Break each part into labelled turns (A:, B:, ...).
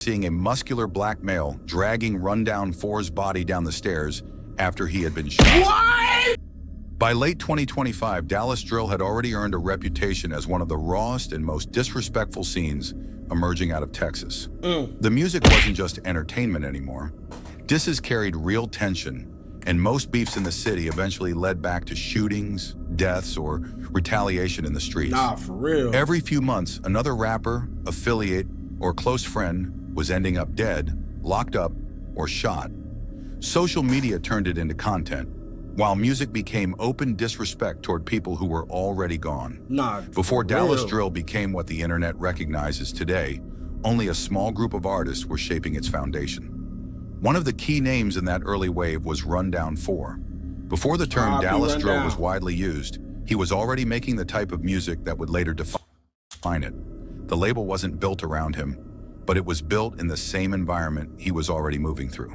A: seeing a muscular black male dragging rundown Four's body down the stairs after he had been shot.
B: What?
A: By late 2025, Dallas Drill had already earned a reputation as one of the rawest and most disrespectful scenes emerging out of Texas. The music wasn't just entertainment anymore. Disses carried real tension, and most beefs in the city eventually led back to shootings, deaths, or retaliation in the streets.
B: Nah, for real.
A: Every few months, another rapper, affiliate, or close friend was ending up dead, locked up, or shot. Social media turned it into content, while music became open disrespect toward people who were already gone.
B: Nah,
A: Before
B: for
A: Dallas
B: real.
A: Drill became what the internet recognizes today, only a small group of artists were shaping its foundation. One of the key names in that early wave was Rundown 4. Before the term Dallas Drill was widely used, he was already making the type of music that would later define it. The label wasn't built around him, but it was built in the same environment he was already moving through.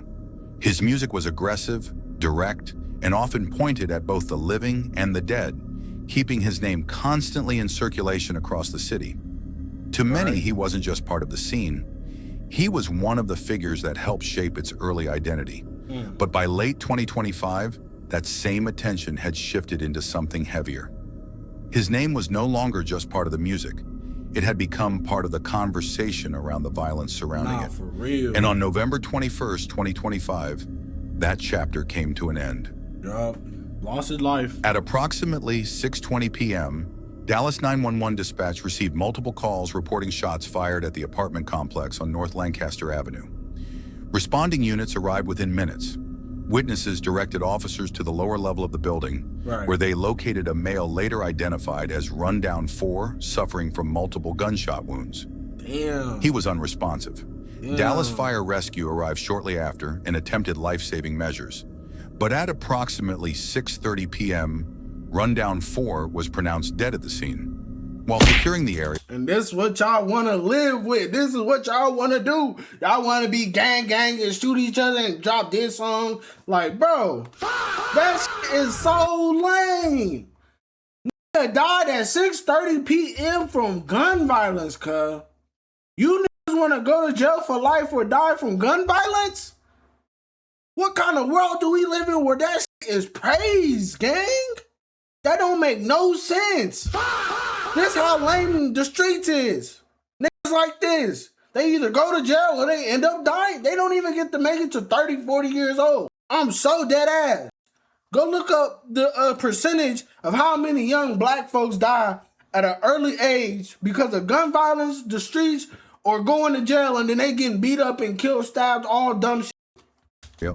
A: His music was aggressive, direct, and often pointed at both the living and the dead, keeping his name constantly in circulation across the city. To many, he wasn't just part of the scene. He was one of the figures that helped shape its early identity. But by late 2025, that same attention had shifted into something heavier. His name was no longer just part of the music. It had become part of the conversation around the violence surrounding it.
B: For real.
A: And on November 21st, 2025, that chapter came to an end.
B: Yup. Lost his life.
A: At approximately 6:20 p.m., Dallas 911 dispatch received multiple calls reporting shots fired at the apartment complex on North Lancaster Avenue. Responding units arrived within minutes. Witnesses directed officers to the lower level of the building, where they located a male later identified as Rundown 4, suffering from multiple gunshot wounds.
B: Damn.
A: He was unresponsive. Dallas Fire Rescue arrived shortly after and attempted life-saving measures. But at approximately 6:30 p.m., Rundown 4 was pronounced dead at the scene. While securing the area,
B: And this is what y'all want to live with. This is what y'all want to do. Y'all want to be gang and shoot each other and drop this song. Like, bro, that shit is so lame. Nigga died at 6:30 p.m. from gun violence, cuz. You niggas want to go to jail for life or die from gun violence? What kind of world do we live in where that shit is praised, gang? That don't make no sense. This how lame the streets is. Niggas like this, they either go to jail or they end up dying. They don't even get to make it to 30, 40 years old. I'm so dead ass. Go look up the percentage of how many young black folks die at an early age because of gun violence, the streets, or going to jail and then they getting beat up and killed, stabbed, all dumb shit.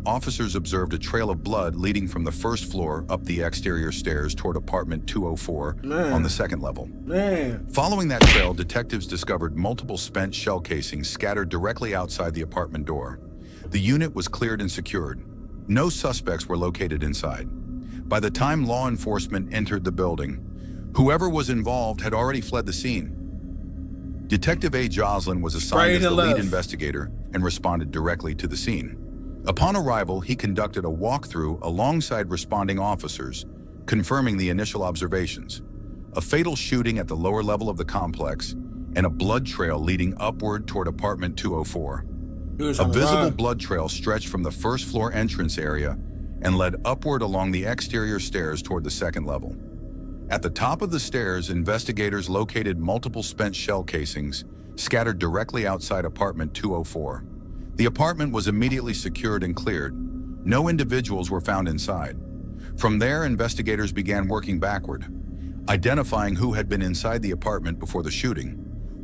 A: officers observed a trail of blood leading from the first floor up the exterior stairs toward apartment 204 on the second level. Following that trail, detectives discovered multiple spent shell casings scattered directly outside the apartment door. The unit was cleared and secured. No suspects were located inside. By the time law enforcement entered the building, whoever was involved had already fled the scene. Detective A. Joslin was assigned as the lead investigator and responded directly to the scene. Upon arrival, he conducted a walkthrough alongside responding officers, confirming the initial observations: a fatal shooting at the lower level of the complex and a blood trail leading upward toward apartment 204. A visible blood trail stretched from the first floor entrance area and led upward along the exterior stairs toward the second level. At the top of the stairs, investigators located multiple spent shell casings scattered directly outside apartment 204. The apartment was immediately secured and cleared. No individuals were found inside. From there, investigators began working backward, identifying who had been inside the apartment before the shooting.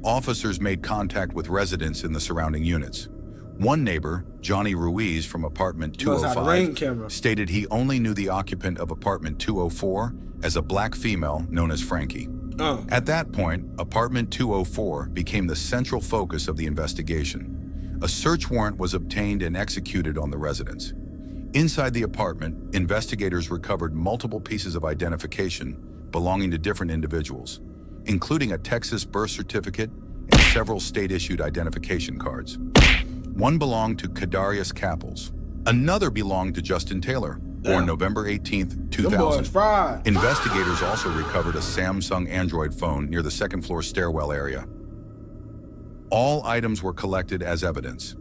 A: Officers made contact with residents in the surrounding units. One neighbor, Johnny Ruiz from apartment 205, stated he only knew the occupant of apartment 204 as a black female known as Frankie. At that point, apartment 204 became the central focus of the investigation. A search warrant was obtained and executed on the residence. Inside the apartment, investigators recovered multiple pieces of identification belonging to different individuals, including a Texas birth certificate and several state-issued identification cards. One belonged to Kadarius Capples. Another belonged to Justin Taylor, born November 18, 2000. Investigators also recovered a Samsung Android phone near the second floor stairwell area. All items were collected as evidence.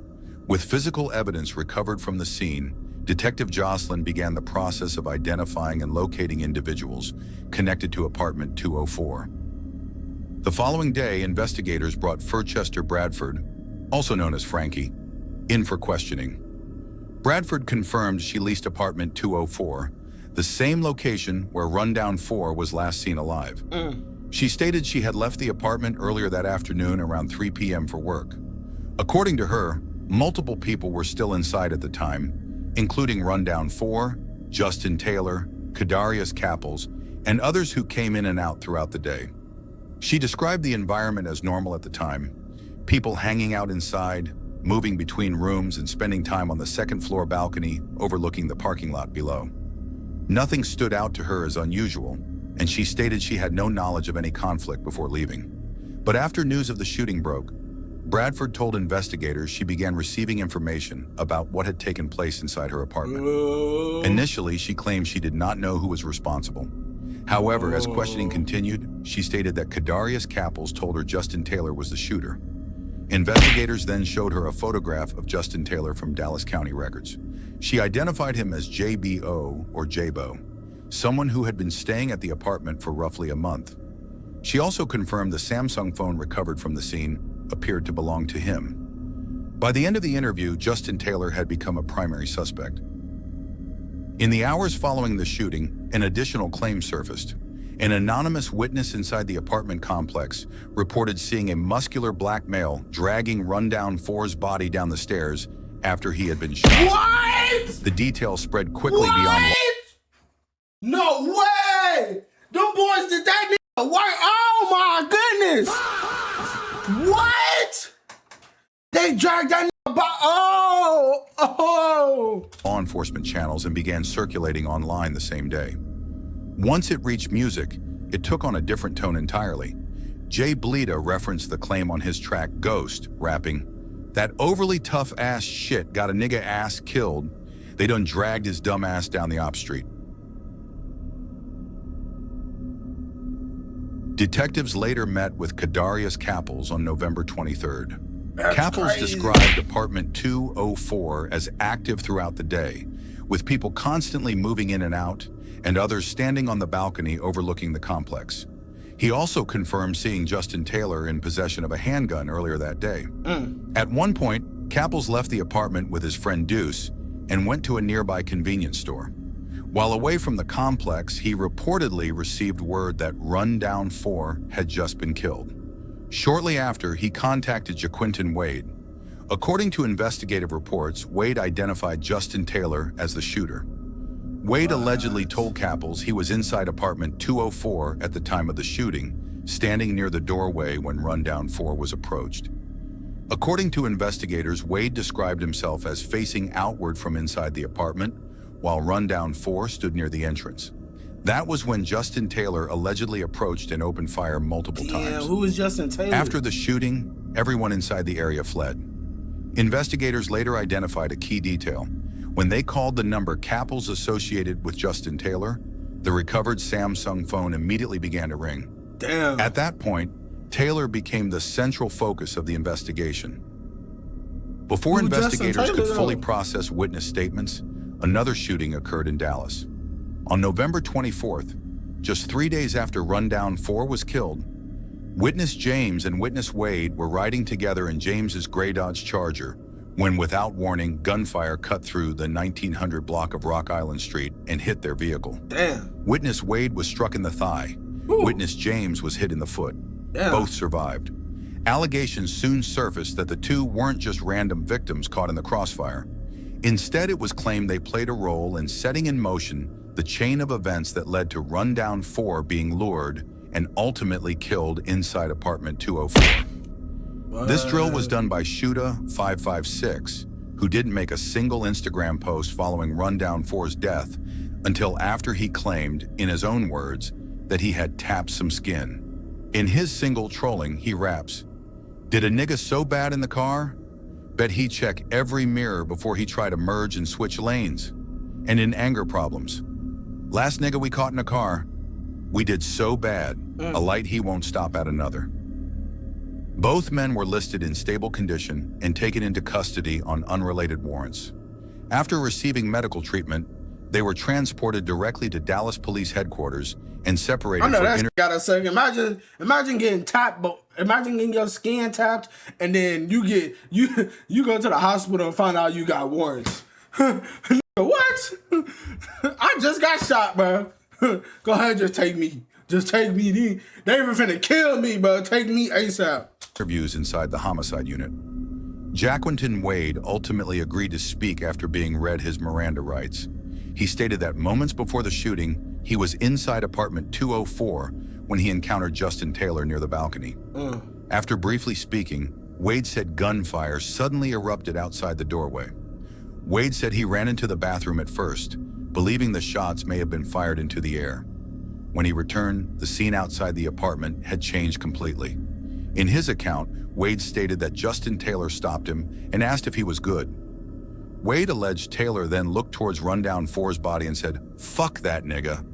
A: With physical evidence recovered from the scene, Detective Jocelyn began the process of identifying and locating individuals connected to apartment 204. The following day, investigators brought Furchester Bradford, also known as Frankie, in for questioning. Bradford confirmed she leased apartment 204, the same location where Rundown 4 was last seen alive. She stated she had left the apartment earlier that afternoon around 3 p.m. for work. According to her, multiple people were still inside at the time, including Rundown 4, Justin Taylor, Kadarius Capples, and others who came in and out throughout the day. She described the environment as normal at the time, people hanging out inside, moving between rooms, and spending time on the second-floor balcony overlooking the parking lot below. Nothing stood out to her as unusual, and she stated she had no knowledge of any conflict before leaving. But after news of the shooting broke, Bradford told investigators she began receiving information about what had taken place inside her apartment. Initially, she claimed she did not know who was responsible. However, as questioning continued, she stated that Kadarius Capples told her Justin Taylor was the shooter. Investigators then showed her a photograph of Justin Taylor from Dallas County records. She identified him as JBO or Jabo, someone who had been staying at the apartment for roughly a month. She also confirmed the Samsung phone recovered from the scene appeared to belong to him. By the end of the interview, Justin Taylor had become a primary suspect. In the hours following the shooting, an additional claim surfaced. An anonymous witness inside the apartment complex reported seeing a muscular black male dragging Rundown 4's body down the stairs after he had been shot.
B: What?
A: The details spread quickly beyond...
B: No way! Them boys did that nigga work. Oh my goodness! What? They dragged that nigga by...
A: law enforcement channels and began circulating online the same day. Once it reached music, it took on a different tone entirely. Jay Bleda referenced the claim on his track Ghost, rapping, "That overly tough ass shit got a nigga ass killed. They done dragged his dumb ass down the op street." Detectives later met with Kadarius Capples on November 23rd. Capples described apartment 204 as active throughout the day, with people constantly moving in and out, and others standing on the balcony overlooking the complex. He also confirmed seeing Justin Taylor in possession of a handgun earlier that day. At one point, Capples left the apartment with his friend Deuce and went to a nearby convenience store. While away from the complex, he reportedly received word that Rundown 4 had just been killed. Shortly after, he contacted Jaquinton Wade. According to investigative reports, Wade identified Justin Taylor as the shooter. Wade allegedly told Capples he was inside apartment 204 at the time of the shooting, standing near the doorway when Rundown 4 was approached. According to investigators, Wade described himself as facing outward from inside the apartment, while Rundown 4 stood near the entrance. That was when Justin Taylor allegedly approached and opened fire multiple times.
B: Who was Justin Taylor?
A: After the shooting, everyone inside the area fled. Investigators later identified a key detail. When they called the number Capples associated with Justin Taylor, the recovered Samsung phone immediately began to ring.
B: Damn.
A: At that point, Taylor became the central focus of the investigation. Before investigators could fully process witness statements, another shooting occurred in Dallas. On November 24th, just 3 days after Rundown 4 was killed, witness James and witness Wade were riding together in James's gray Dodge Charger when, without warning, gunfire cut through the 1900 block of Rock Island Street and hit their vehicle.
B: Damn.
A: Witness Wade was struck in the thigh.
B: Ooh.
A: Witness James was hit in the foot.
B: Damn.
A: Both survived. Allegations soon surfaced that the two weren't just random victims caught in the crossfire. Instead, it was claimed they played a role in setting in motion the chain of events that led to Rundown 4 being lured and ultimately killed inside apartment 204. This drill was done by Shuda556, who didn't make a single Instagram post following Rundown 4's death until after he claimed, in his own words, that he had tapped some skin. In his single trolling, he raps, "Did a nigga so bad in the car? Bet he check every mirror before he try to merge and switch lanes." And in anger problems, "Last nigga we caught in a car, we did so bad, a light he won't stop at another." Both men were listed in stable condition and taken into custody on unrelated warrants. After receiving medical treatment, they were transported directly to Dallas Police Headquarters and separated.
B: I know that's got a second. Imagine getting tapped, but imagine getting your skin tapped, and then you go to the hospital and find out you got warrants. What? I just got shot, bro. Go ahead, just take me. Just take me. They even finna kill me, bro. Take me ASAP.
A: Interviews inside the homicide unit. Jaquinton Wade ultimately agreed to speak after being read his Miranda rights. He stated that moments before the shooting, he was inside apartment 204 when he encountered Justin Taylor near the balcony. After briefly speaking, Wade said gunfire suddenly erupted outside the doorway. Wade said he ran into the bathroom at first, believing the shots may have been fired into the air. When he returned, the scene outside the apartment had changed completely. In his account, Wade stated that Justin Taylor stopped him and asked if he was good. Wade alleged Taylor then looked towards Rundown 4's body and said, "Fuck that nigga,"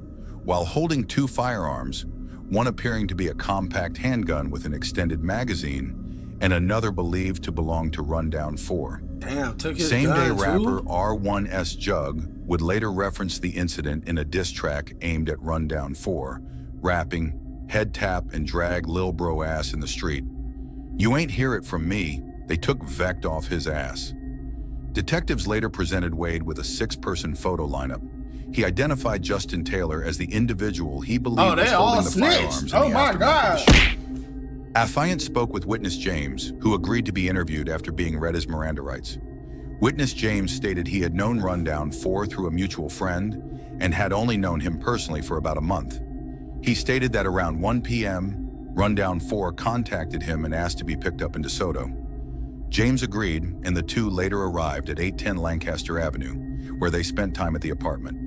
A: while holding two firearms, one appearing to be a compact handgun with an extended magazine, and another believed to belong to Rundown 4.
B: Damn, took his
A: Same-day
B: gun
A: rapper
B: too?
A: R1S Jug would later reference the incident in a diss track aimed at Rundown 4, rapping, "Head tap and drag Lil Bro ass in the street. You ain't hear it from me, they took Vect off his ass." Detectives later presented Wade with a 6-person photo lineup. He identified Justin Taylor as the individual he believed was holding the firearms.
B: Oh my God.
A: Affiant spoke with witness James, who agreed to be interviewed after being read his Miranda rights. Witness James stated he had known Rundown 4 through a mutual friend and had only known him personally for about a month. He stated that around 1 p.m., Rundown 4 contacted him and asked to be picked up in DeSoto. James agreed, and the two later arrived at 810 Lancaster Avenue, where they spent time at the apartment.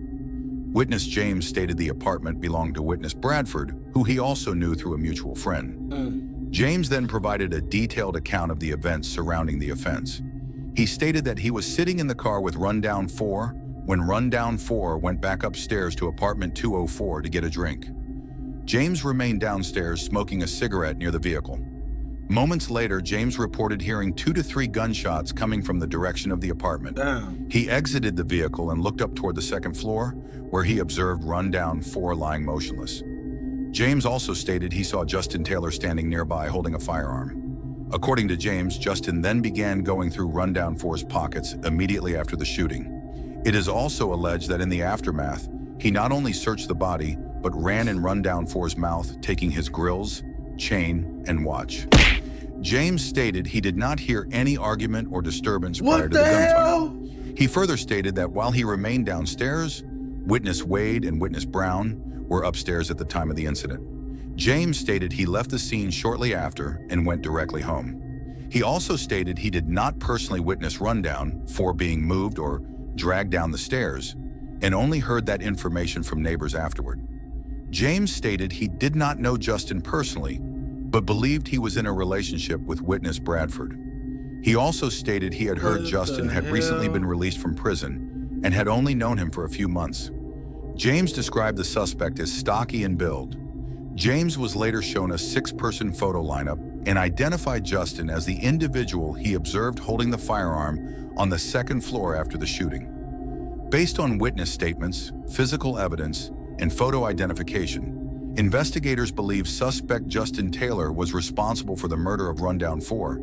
A: Witness James stated the apartment belonged to witness Bradford, who he also knew through a mutual friend. James then provided a detailed account of the events surrounding the offense. He stated that he was sitting in the car with Rundown 4 when Rundown 4 went back upstairs to apartment 204 to get a drink. James remained downstairs smoking a cigarette near the vehicle. Moments later, James reported hearing 2 to 3 gunshots coming from the direction of the apartment.
B: Damn.
A: He exited the vehicle and looked up toward the second floor, where he observed Rundown 4 lying motionless. James also stated he saw Justin Taylor standing nearby holding a firearm. According to James, Justin then began going through Rundown 4's pockets immediately after the shooting. It is also alleged that in the aftermath, he not only searched the body, but ran in Rundown 4's mouth, taking his grills, chain, and watch. James stated he did not hear any argument or disturbance prior to the gunfight. He further stated that while he remained downstairs, witness Wade and witness Brown were upstairs at the time of the incident. James stated he left the scene shortly after and went directly home. He also stated he did not personally witness Rundown 4 being moved or dragged down the stairs, and only heard that information from neighbors afterward. James stated he did not know Justin personally, but believed he was in a relationship with witness Bradford. He also stated he had heard Justin had recently been released from prison and had only known him for a few months. James described the suspect as stocky in build. James was later shown a 6-person photo lineup and identified Justin as the individual he observed holding the firearm on the second floor after the shooting. Based on witness statements, physical evidence, and photo identification, investigators believe suspect Justin Taylor was responsible for the murder of Rundown 4,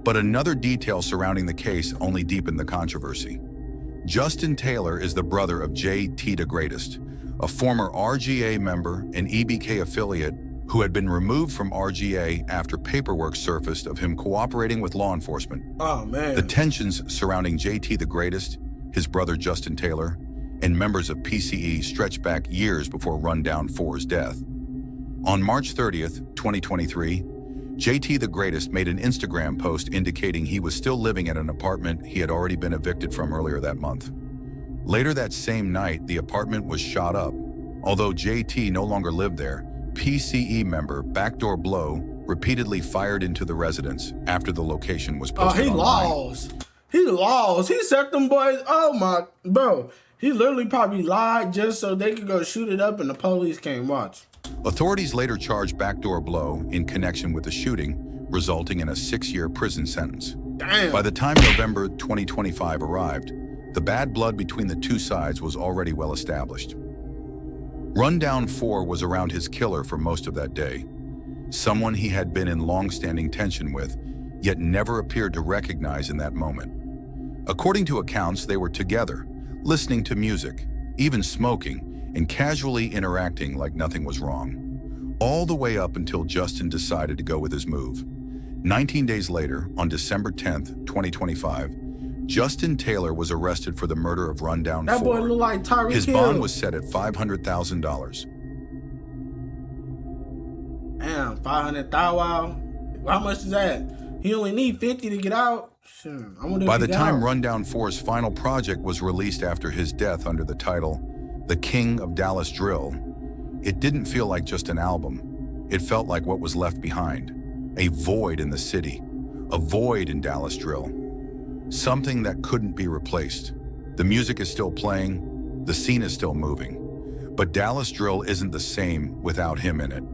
A: but another detail surrounding the case only deepened the controversy. Justin Taylor is the brother of JT the Greatest, a former RGA member and EBK affiliate who had been removed from RGA after paperwork surfaced of him cooperating with law enforcement.
B: Oh, man.
A: The tensions surrounding JT the Greatest, his brother Justin Taylor, and members of PCE stretched back years before Rundown 4's death. On March 30th, 2023, JT the Greatest made an Instagram post indicating he was still living at an apartment he had already been evicted from earlier that month. Later that same night, the apartment was shot up. Although JT no longer lived there, PCE member Backdoor Blow repeatedly fired into the residence after the location was posted online.
B: He lost. He set them boys. Oh my, bro. He literally probably lied just so they could go shoot it up and the police came watch.
A: Authorities later charged Backdoor Blow in connection with the shooting resulting in a 6-year prison sentence.
B: Damn.
A: By the time November 2025 arrived, the bad blood between the two sides was already well established. Rundown 4 was around his killer for most of that day, someone he had been in long-standing tension with, yet never appeared to recognize in that moment. According to accounts, they were together, listening to music, even smoking, and casually interacting like nothing was wrong. All the way up until Justin decided to go with his move. 19 days later, on December 10th, 2025, Justin Taylor was arrested for the murder of Rundown 4.
B: That boy looked like Tyreek
A: His
B: Hill.
A: bond was set at $500,000.
B: Damn, 500,000. Wow. How much is that? He only need 50 to get out. Sure. I wonder
A: By
B: if
A: the
B: he got
A: time
B: out.
A: Rundown 4's final project was released after his death under the title The King of Dallas Drill, it didn't feel like just an album. It felt like what was left behind. A void in the city. A void in Dallas Drill. Something that couldn't be replaced. The music is still playing. The scene is still moving. But Dallas Drill isn't the same without him in it.